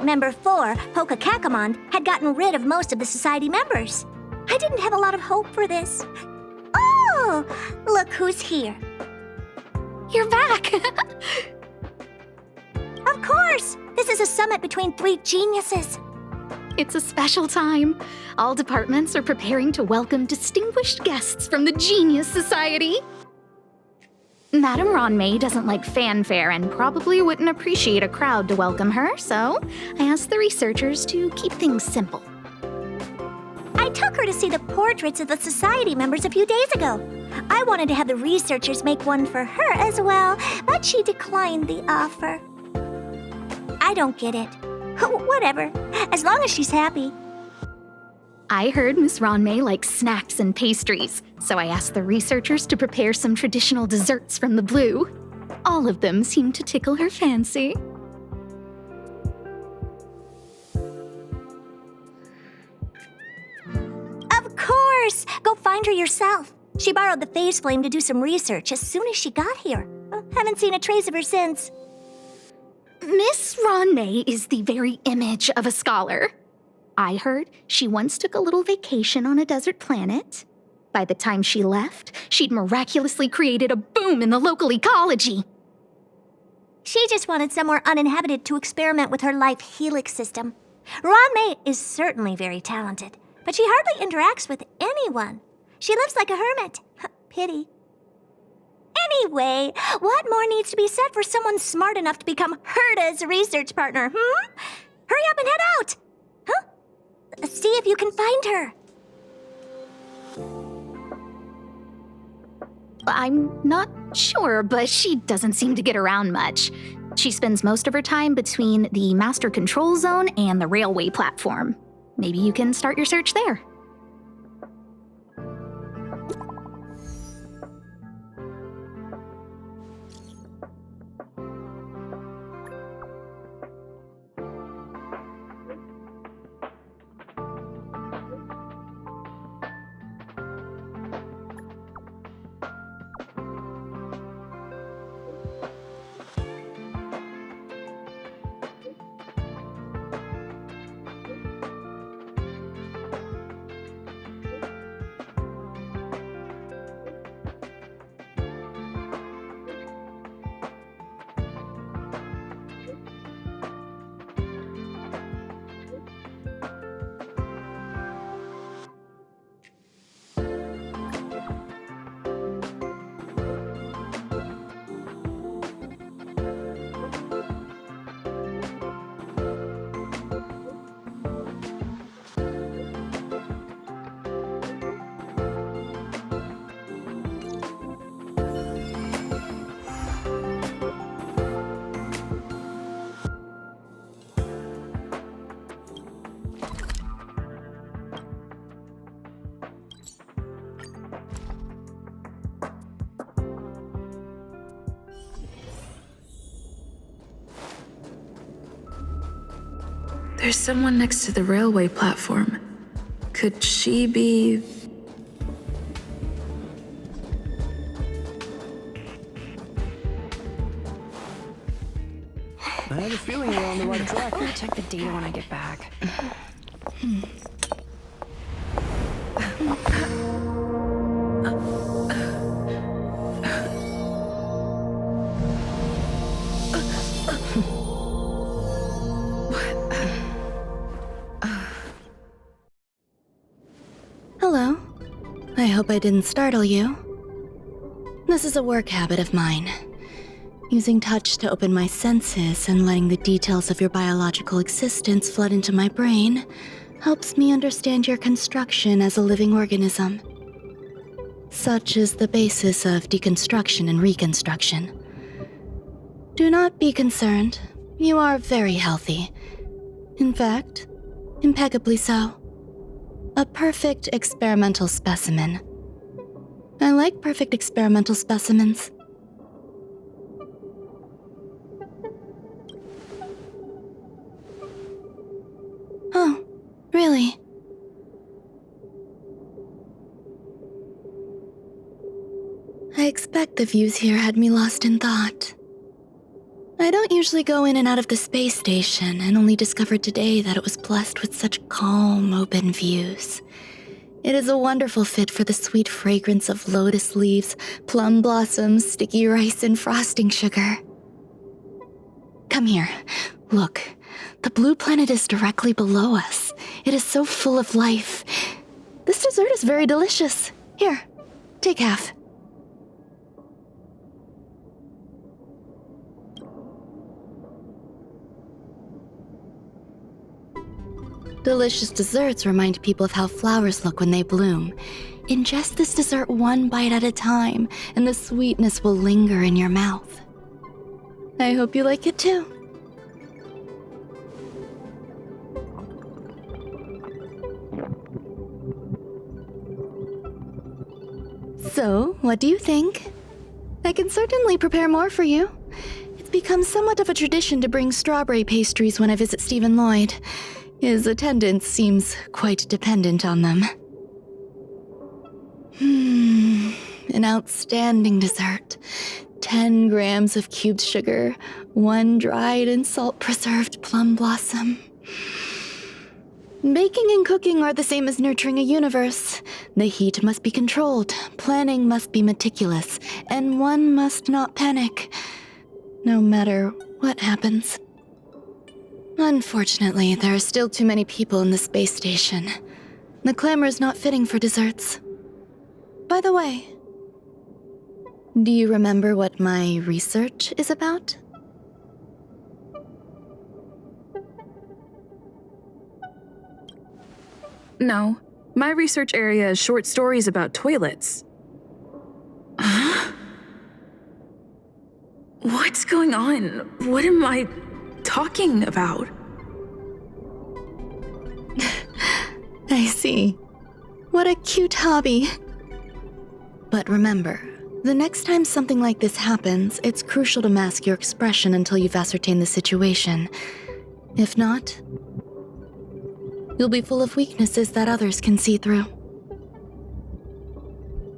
Member 4, Pokakakamon, had gotten rid of most of the society members. I didn't have a lot of hope for this. Oh, look who's here. You're back! Of course! This is a summit between 3 geniuses. It's a special time. All departments are preparing to welcome distinguished guests from the Genius Society. Madame Ronmei doesn't like fanfare and probably wouldn't appreciate a crowd to welcome her, so I asked the researchers to keep things simple. I took her to see the portraits of the society members a few days ago. I wanted to have the researchers make one for her as well, but she declined the offer. I don't get it. Whatever, as long as she's happy. I heard Miss Ronmei likes snacks and pastries, so I asked the researchers to prepare some traditional desserts from the blue. All of them seemed to tickle her fancy. Of course! Go find her yourself. She borrowed the phase flame to do some research as soon as she got here. Haven't seen a trace of her since. Miss Ronmei is the very image of a scholar. I heard she once took a little vacation on a desert planet. By the time she left, she'd miraculously created a boom in the local ecology. She just wanted somewhere uninhabited to experiment with her life helix system. Ronmei is certainly very talented, but she hardly interacts with anyone. She lives like a hermit. Pity. Anyway, what more needs to be said for someone smart enough to become Herda's research partner, Hurry up and head out! Huh? See if you can find her. I'm not sure, but she doesn't seem to get around much. She spends most of her time between the master control zone and the railway platform. Maybe you can start your search there. There's someone next to the railway platform. Could she be... I have a feeling we're on the right track. I'll check the data when I get back. Hello. I hope I didn't startle you. This is a work habit of mine. Using touch to open my senses and letting the details of your biological existence flood into my brain helps me understand your construction as a living organism. Such is the basis of deconstruction and reconstruction. Do not be concerned. You are very healthy. In fact, impeccably so. A perfect experimental specimen. I like perfect experimental specimens. Oh, really? I expect the views here had me lost in thought. I don't usually go in and out of the space station, and only discovered today that it was blessed with such calm, open views. It is a wonderful fit for the sweet fragrance of lotus leaves, plum blossoms, sticky rice, and frosting sugar. Come here. Look. The blue planet is directly below us. It is so full of life. This dessert is very delicious. Here, take half. Delicious desserts remind people of how flowers look when they bloom. Ingest this dessert one bite at a time, and the sweetness will linger in your mouth. I hope you like it too. So, what do you think? I can certainly prepare more for you. It's become somewhat of a tradition to bring strawberry pastries when I visit Stephen Lloyd. His attendance seems quite dependent on them. An outstanding dessert. 10 grams of cubed sugar, 1 dried and salt-preserved plum blossom. Baking and cooking are the same as nurturing a universe. The heat must be controlled, planning must be meticulous, and one must not panic, no matter what happens. Unfortunately, there are still too many people in the space station. The clamor is not fitting for desserts. By the way, do you remember what my research is about? No. My research area is short stories about toilets. Huh? What's going on? What am I talking about? I see. What a cute hobby. But remember, the next time something like this happens, it's crucial to mask your expression until you've ascertained the situation. If not, you'll be full of weaknesses that others can see through.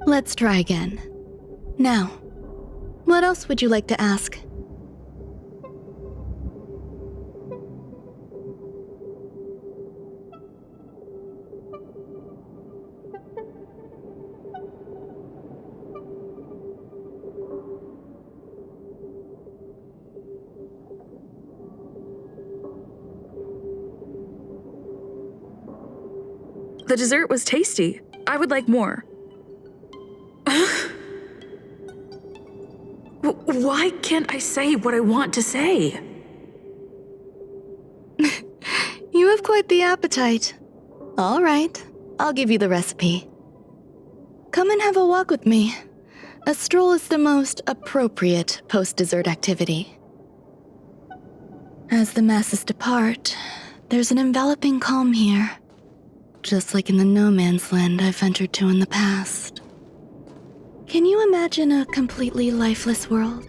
Let's try again. Now, what else would you like to ask? The dessert was tasty. I would like more. Why can't I say what I want to say? You have quite the appetite. All right, I'll give you the recipe. Come and have a walk with me. A stroll is the most appropriate post-dessert activity. As the masses depart, there's an enveloping calm here. Just like in the no-man's land I've ventured to in the past. Can you imagine a completely lifeless world?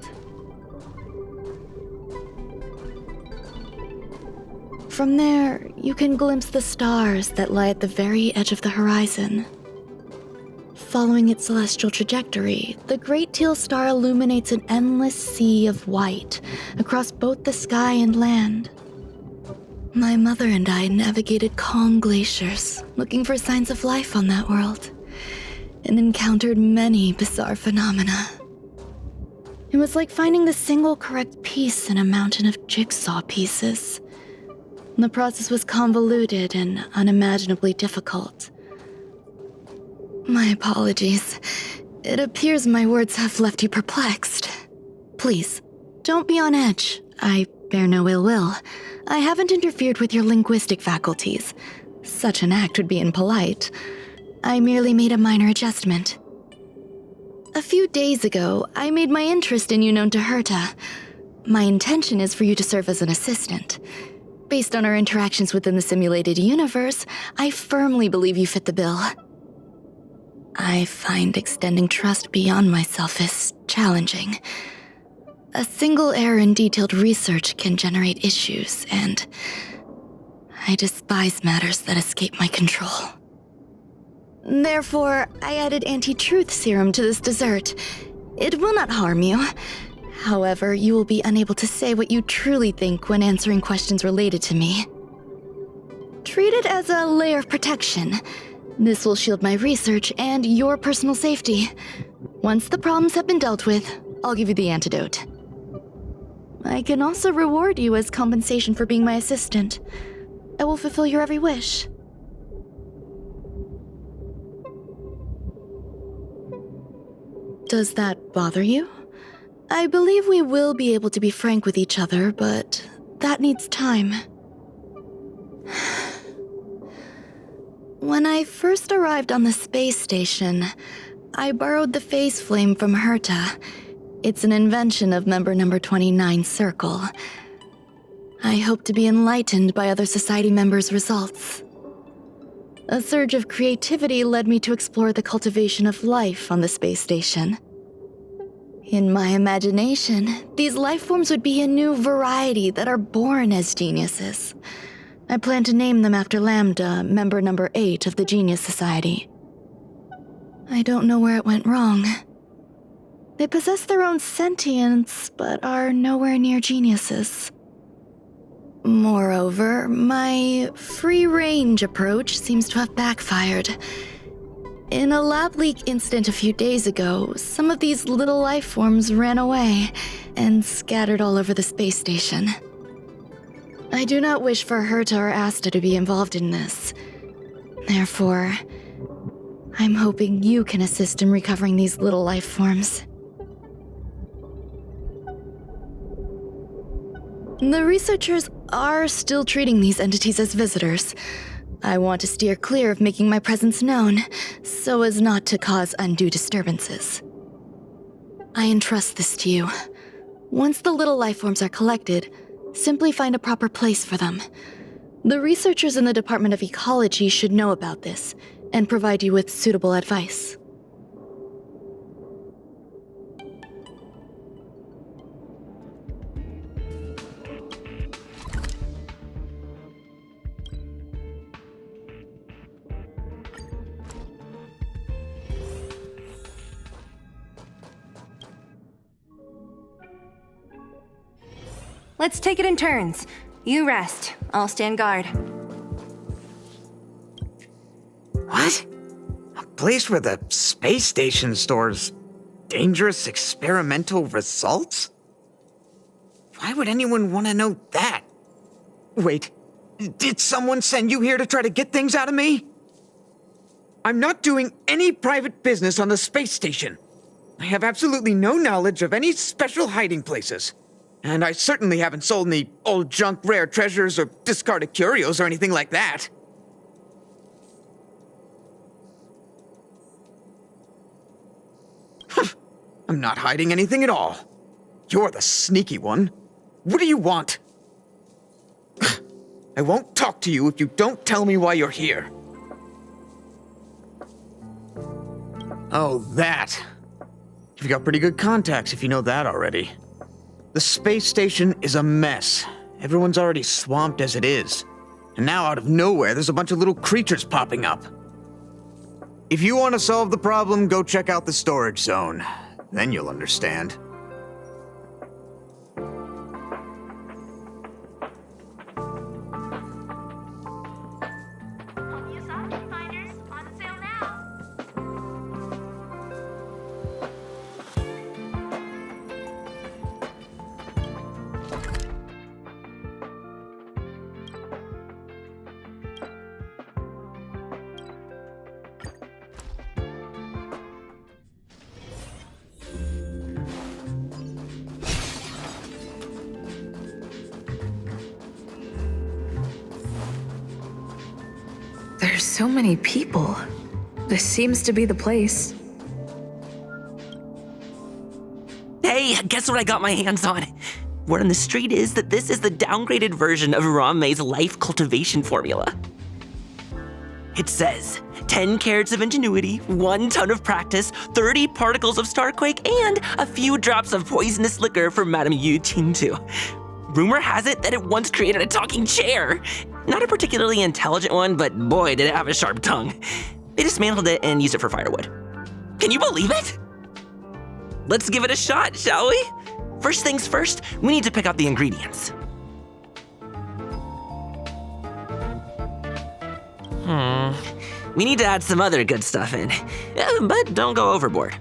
From there, you can glimpse the stars that lie at the very edge of the horizon. Following its celestial trajectory, the Great Teal Star illuminates an endless sea of white across both the sky and land. My mother and I navigated calm glaciers, looking for signs of life on that world, and encountered many bizarre phenomena. It was like finding the single correct piece in a mountain of jigsaw pieces. The process was convoluted and unimaginably difficult. My apologies. It appears my words have left you perplexed. Please, don't be on edge. I bear no ill will. I haven't interfered with your linguistic faculties. Such an act would be impolite. I merely made a minor adjustment. A few days ago, I made my interest in you known to Herta. My intention is for you to serve as an assistant. Based on our interactions within the simulated universe, I firmly believe you fit the bill. I find extending trust beyond myself is challenging. A single error in detailed research can generate issues, and I despise matters that escape my control. Therefore, I added anti-truth serum to this dessert. It will not harm you. However, you will be unable to say what you truly think when answering questions related to me. Treat it as a layer of protection. This will shield my research and your personal safety. Once the problems have been dealt with, I'll give you the antidote. I can also reward you as compensation for being my assistant. I will fulfill your every wish. Does that bother you? I believe we will be able to be frank with each other, but that needs time. When I first arrived on the space station, I borrowed the phase flame from Herta. It's an invention of member number 29's circle. I hope to be enlightened by other society members' results. A surge of creativity led me to explore the cultivation of life on the space station. In my imagination, these life forms would be a new variety that are born as geniuses. I plan to name them after Lambda, member number 8 of the Genius Society. I don't know where it went wrong. They possess their own sentience, but are nowhere near geniuses. Moreover, my free-range approach seems to have backfired. In a lab leak incident a few days ago, some of these little life forms ran away and scattered all over the space station. I do not wish for Herta or Asta to be involved in this. Therefore, I'm hoping you can assist in recovering these little life forms. The researchers are still treating these entities as visitors. I want to steer clear of making my presence known, so as not to cause undue disturbances. I entrust this to you. Once the little life forms are collected, simply find a proper place for them. The researchers in the Department of Ecology should know about this, and provide you with suitable advice. Let's take it in turns. You rest. I'll stand guard. What? A place where the space station stores dangerous experimental results? Why would anyone want to know that? Wait, did someone send you here to try to get things out of me? I'm not doing any private business on the space station. I have absolutely no knowledge of any special hiding places. And I certainly haven't sold any old junk rare treasures or discarded curios or anything like that. I'm not hiding anything at all. You're the sneaky one. What do you want? I won't talk to you if you don't tell me why you're here. Oh, that. You've got pretty good contacts if you know that already. The space station is a mess. Everyone's already swamped as it is. And now out of nowhere, there's a bunch of little creatures popping up. If you want to solve the problem, go check out the storage zone. Then you'll understand. There's so many people. This seems to be the place. Hey, guess what I got my hands on? Word on the street is that this is the downgraded version of Ranmei's life cultivation formula. It says 10 carats of ingenuity, 1 ton of practice, 30 particles of starquake, and a few drops of poisonous liquor for Madame Yu Qingtu. Rumor has it that it once created a talking chair. Not a particularly intelligent one, but boy, did it have a sharp tongue. They dismantled it and used it for firewood. Can you believe it? Let's give it a shot, shall we? First things first, we need to pick out the ingredients. We need to add some other good stuff in, but don't go overboard.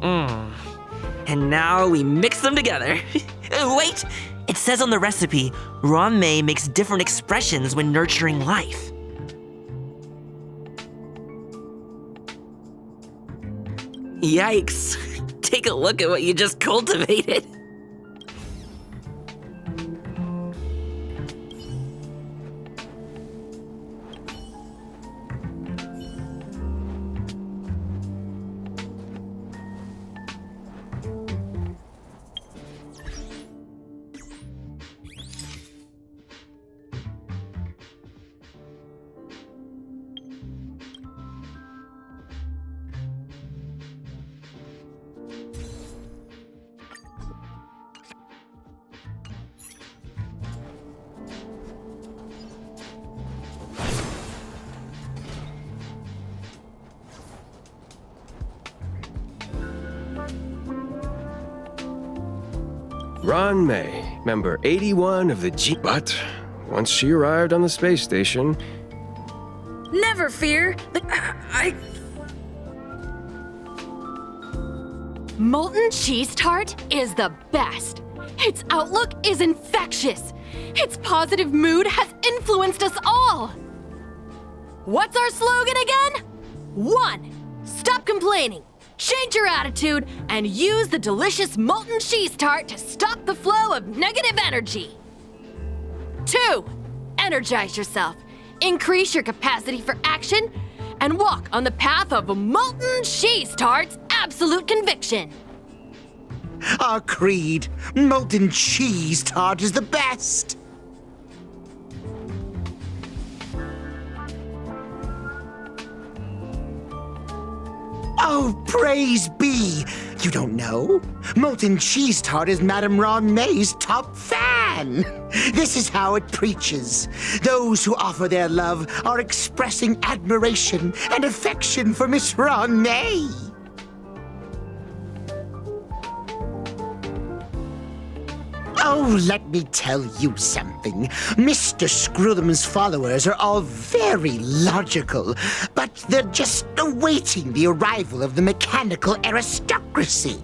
And now we mix them together. Wait! It says on the recipe, Ron-mei makes different expressions when nurturing life. Yikes. Take a look at what you just cultivated. Ron May, member 81 of the G. But once she arrived on the space station, Never fear. Molten cheese tart is the best. Its outlook is infectious. Its positive mood has influenced us all. What's our slogan again? 1. Stop complaining. Change your attitude and use the delicious molten cheese tart to stop the flow of negative energy. 2. Energize yourself. Increase your capacity for action and walk on the path of molten cheese tart's absolute conviction. Our creed, molten cheese tart is the best. Oh, praise be! You don't know? Molten cheese tart is Madame Ron May's top fan. This is how it preaches. Those who offer their love are expressing admiration and affection for Miss Ron May. Oh, let me tell you something. Mr. Screwthum's followers are all very logical, but they're just awaiting the arrival of the mechanical aristocracy.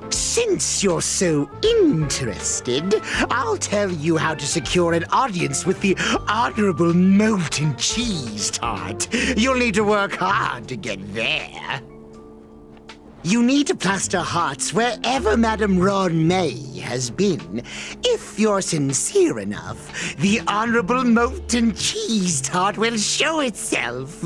Since you're so interested, I'll tell you how to secure an audience with the Honorable Molten Cheese Tart. You'll need to work hard to get there. You need to plaster hearts wherever Madame Ron May has been. If you're sincere enough, the Honorable Molten Cheese Tart will show itself.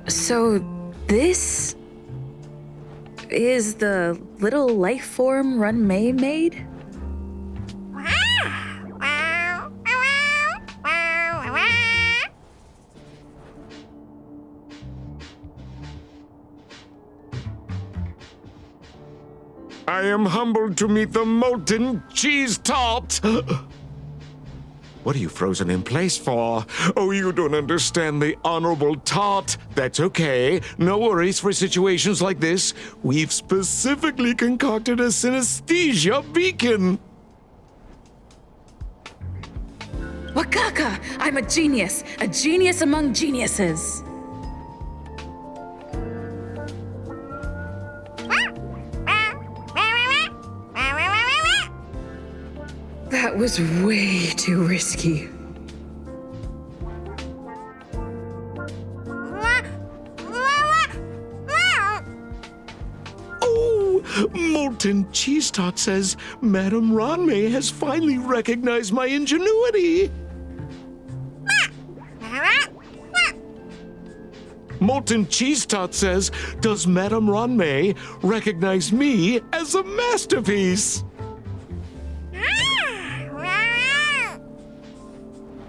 So this is the little life form Runmei made? I am humbled to meet the molten cheese tart. What are you frozen in place for? Oh, you don't understand the honorable tart. That's okay. No worries for situations like this. We've specifically concocted a synesthesia beacon. Wakaka! I'm a genius among geniuses. That was way too risky. Oh, Molten Cheese Tart says Madame Ranmei has finally recognized my ingenuity. Molten Cheese Tart says, does Madame Ranmei recognize me as a masterpiece?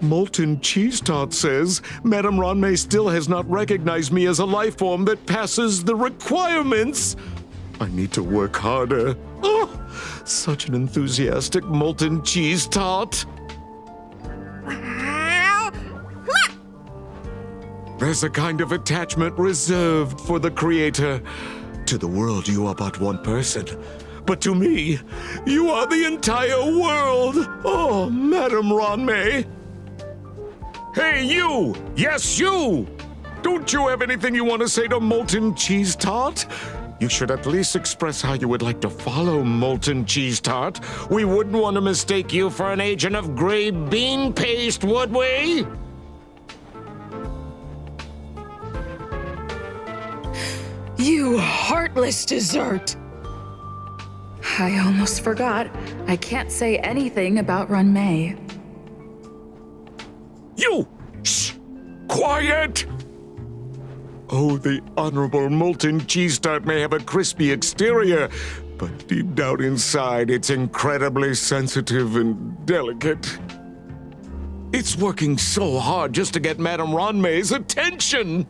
Molten Cheese Tart says, Madame Ranmei still has not recognized me as a life form that passes the requirements. I need to work harder. Oh, such an enthusiastic Molten Cheese Tart. There's a kind of attachment reserved for the creator. To the world, you are but one person. But to me, you are the entire world. Oh, Madame Ranmei. Hey, you! Yes, you! Don't you have anything you want to say to Molten Cheese Tart? You should at least express how you would like to follow Molten Cheese Tart. We wouldn't want to mistake you for an agent of gray bean paste, would we? You heartless dessert! I almost forgot. I can't say anything about Runmei. You! Shh! Quiet! Oh, the Honorable Molten Cheese Tart may have a crispy exterior, but deep down inside, it's incredibly sensitive and delicate. It's working so hard just to get Madame Ranmei's attention!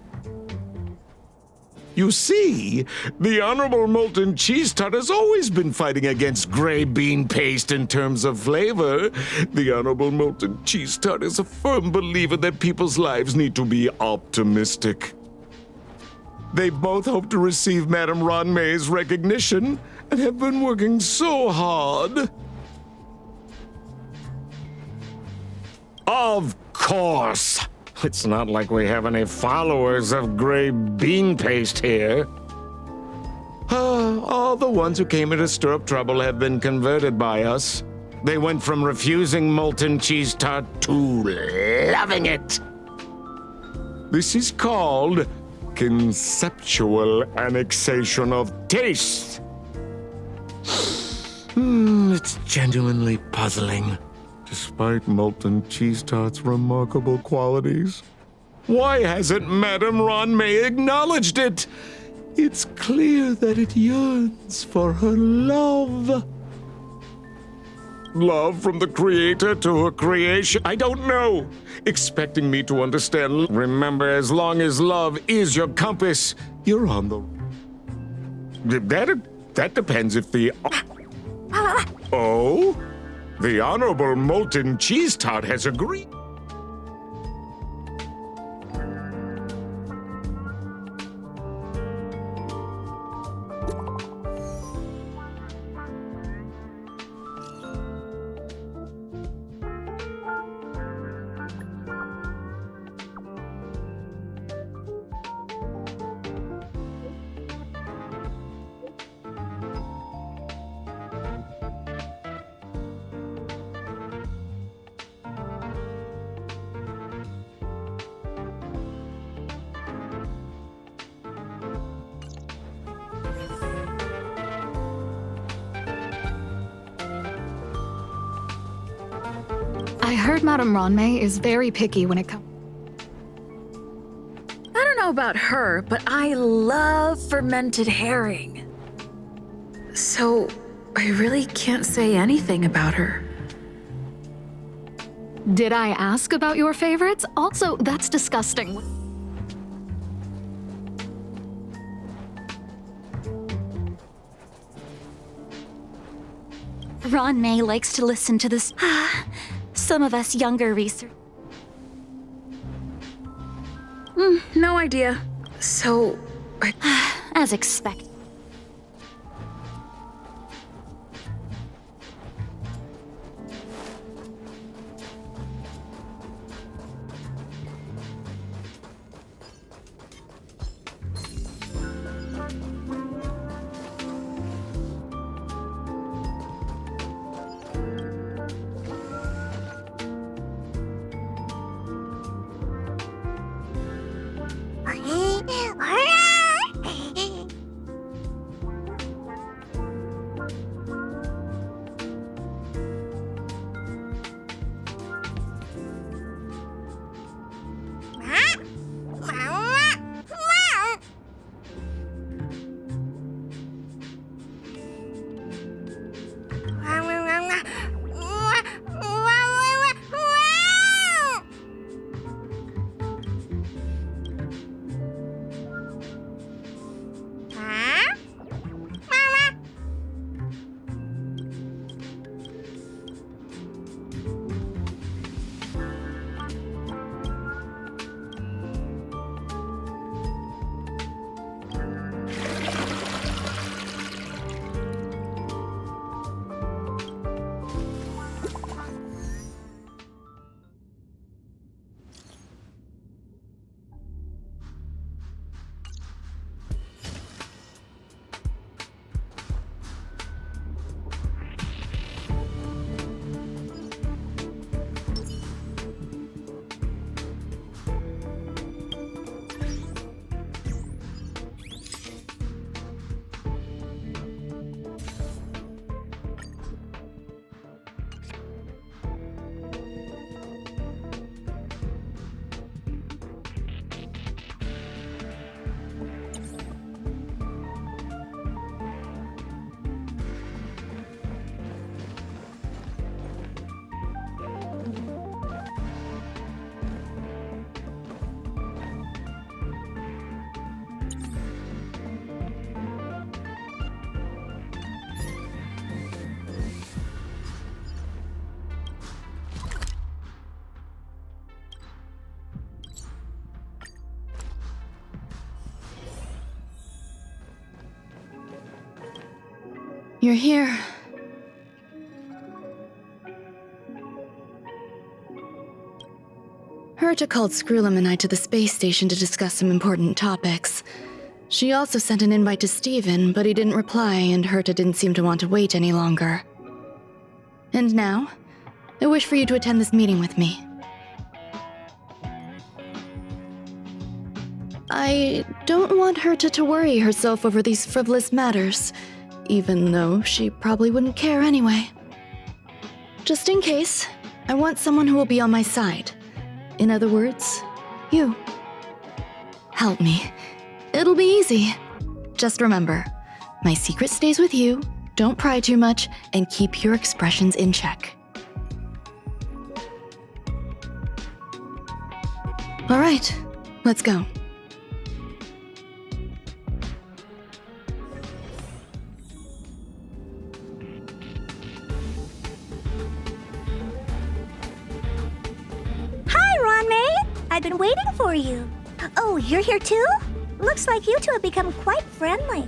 You see, the Honorable Molten Cheese Tart has always been fighting against gray bean paste in terms of flavor. The Honorable Molten Cheese Tart is a firm believer that people's lives need to be optimistic. They both hope to receive Madame Ranmei's recognition and have been working so hard. Of course! It's not like we have any followers of gray bean paste here. All the ones who came here to stir up trouble have been converted by us. They went from refusing Molten Cheese Tart to loving it. This is called conceptual annexation of taste. It's genuinely puzzling. Despite Molten Cheese Tart's remarkable qualities, why hasn't Madame Ranmei acknowledged it? It's clear that it yearns for her love. Love from the creator to her creation? I don't know. Expecting me to understand. Remember, as long as love is your compass, you're on the... That depends if the... Oh? The Honorable Molten Cheese Tart has agreed. I heard Madame Ranmei is very picky when it comes. I don't know about her, but I love fermented herring. So, I really can't say anything about her. Did I ask about your favorites? Also, that's disgusting. Ron May likes to listen to this. Some of us younger research. No idea. So, As expected. You're here. Herta called Skrullum and I to the space station to discuss some important topics. She also sent an invite to Steven, but he didn't reply, and Herta didn't seem to want to wait any longer. And now, I wish for you to attend this meeting with me. I don't want Herta to worry herself over these frivolous matters, even though she probably wouldn't care anyway. Just in case, I want someone who will be on my side. In other words, you. Help me. It'll be easy. Just remember, my secret stays with you, don't pry too much, and keep your expressions in check. All right, let's go. I've been waiting for you. Oh, you're here too? Looks like you two have become quite friendly.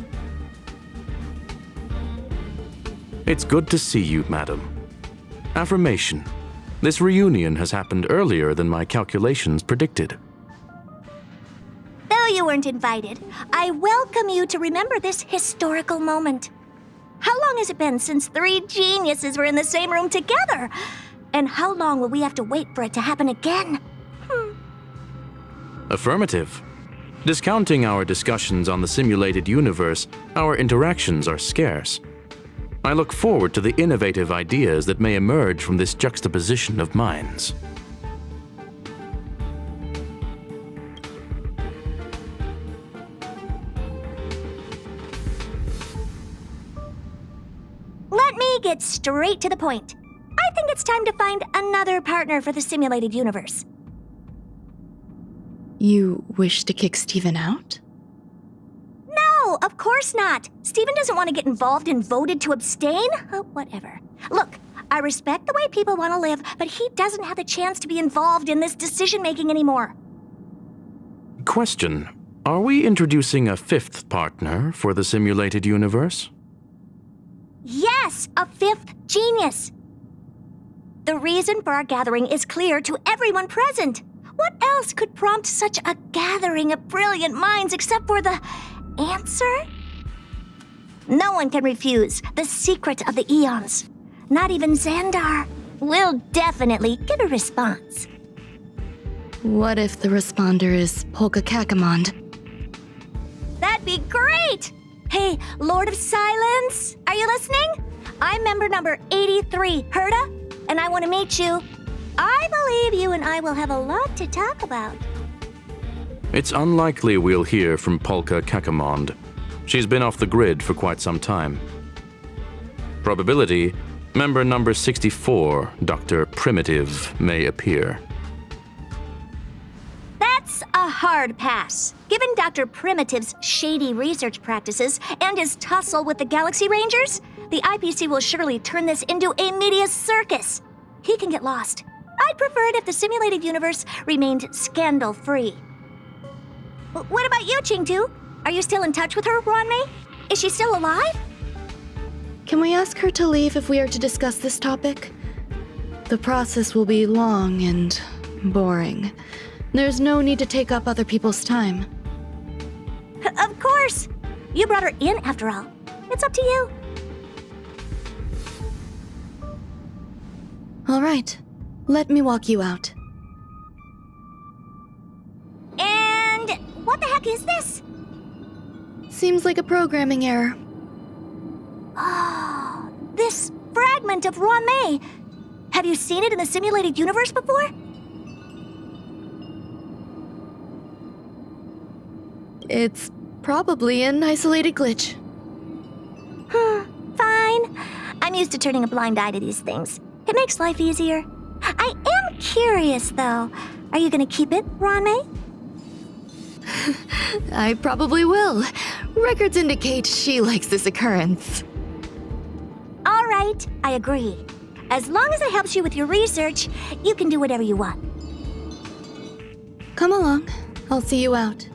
It's good to see you, madam. Affirmation. This reunion has happened earlier than my calculations predicted. Though you weren't invited, I welcome you to remember this historical moment. How long has it been since 3 geniuses were in the same room together? And how long will we have to wait for it to happen again? Affirmative. Discounting our discussions on the simulated universe, our interactions are scarce. I look forward to the innovative ideas that may emerge from this juxtaposition of minds. get straight to the point. I think it's time to find another partner for the simulated universe. You wish to kick Steven out? No, of course not. Steven doesn't want to get involved and voted to abstain. Whatever. Look, I respect the way people want to live, but he doesn't have the chance to be involved in this decision-making anymore. Question. Are we introducing a fifth partner for the simulated universe? Yes, a fifth genius. The reason for our gathering is clear to everyone present. What else could prompt such a gathering of brilliant minds except for the answer? No one can refuse the secret of the eons. Not even Xandar. We'll definitely get a response. What if the responder is Polka Kakamond? That'd be great! Hey, Lord of Silence, are you listening? I'm member number 83, Herta, and I want to meet you. I believe you and I will have a lot to talk about. It's unlikely we'll hear from Polka Kakamond. She's been off the grid for quite some time. Probability, member number 64, Dr. Primitive, may appear. That's a hard pass. Given Dr. Primitive's shady research practices and his tussle with the Galaxy Rangers, the IPC will surely turn this into a media circus. He can get lost. I'd prefer it if the simulated universe remained scandal-free. What about you, Qingtu? Are you still in touch with her, Ruanmei? Is she still alive? Can we ask her to leave if we are to discuss this topic? The process will be long and boring. There's no need to take up other people's time. Of course! You brought her in after all. It's up to you. All right. Let me walk you out. And what the heck is this? Seems like a programming error. Oh, this fragment of Ruanmei. Have you seen it in the simulated universe before? It's probably an isolated glitch. Fine. I'm used to turning a blind eye to these things. It makes life easier. I am curious, though. Are you gonna keep it, Ruanmei? I probably will. Records indicate she likes this occurrence. All right, I agree. As long as it helps you with your research, you can do whatever you want. Come along. I'll see you out.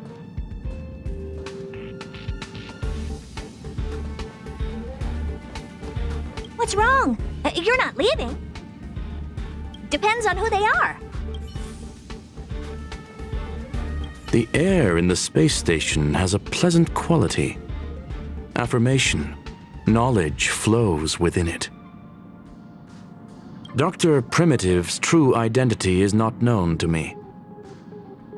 What's wrong? You're not leaving. Depends on who they are. The air in the space station has a pleasant quality. Affirmation, knowledge flows within it. Dr. Primitive's true identity is not known to me.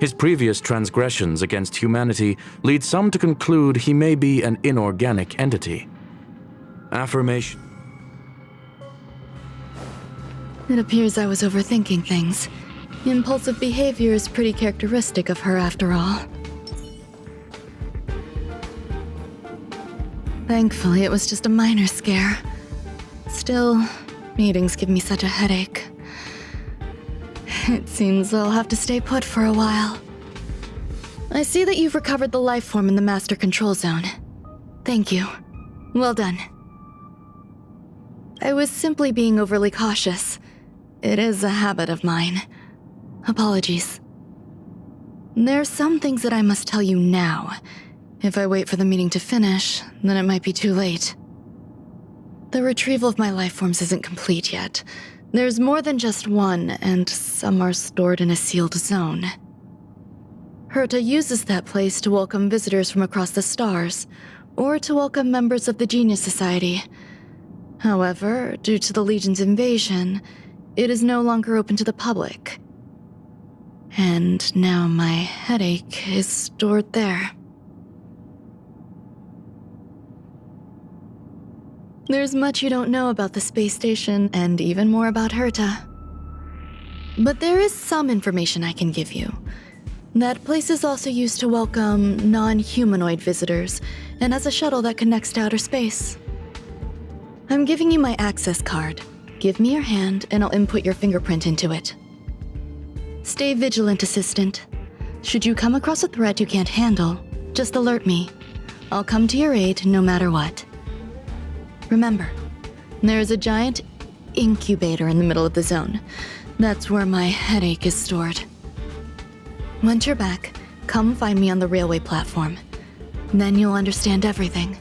His previous transgressions against humanity lead some to conclude he may be an inorganic entity. Affirmation. It appears I was overthinking things. Impulsive behavior is pretty characteristic of her after all. Thankfully, it was just a minor scare. Still, meetings give me such a headache. It seems I'll have to stay put for a while. I see that you've recovered the life form in the Master Control Zone. Thank you. Well done. I was simply being overly cautious. It is a habit of mine. Apologies. There's some things that I must tell you now. If I wait for the meeting to finish, then it might be too late. The retrieval of my life forms isn't complete yet. There's more than just one, and some are stored in a sealed zone. Herta uses that place to welcome visitors from across the stars, or to welcome members of the Genius Society. However, due to the Legion's invasion, it is no longer open to the public. And now my headache is stored there. There's much you don't know about the space station, and even more about Herta. But there is some information I can give you. That place is also used to welcome non-humanoid visitors, and has a shuttle that connects to outer space. I'm giving you my access card. Give me your hand, and I'll input your fingerprint into it. Stay vigilant, Assistant. Should you come across a threat you can't handle, just alert me. I'll come to your aid no matter what. Remember, there is a giant incubator in the middle of the zone. That's where my headache is stored. Once you're back, come find me on the railway platform. Then you'll understand everything.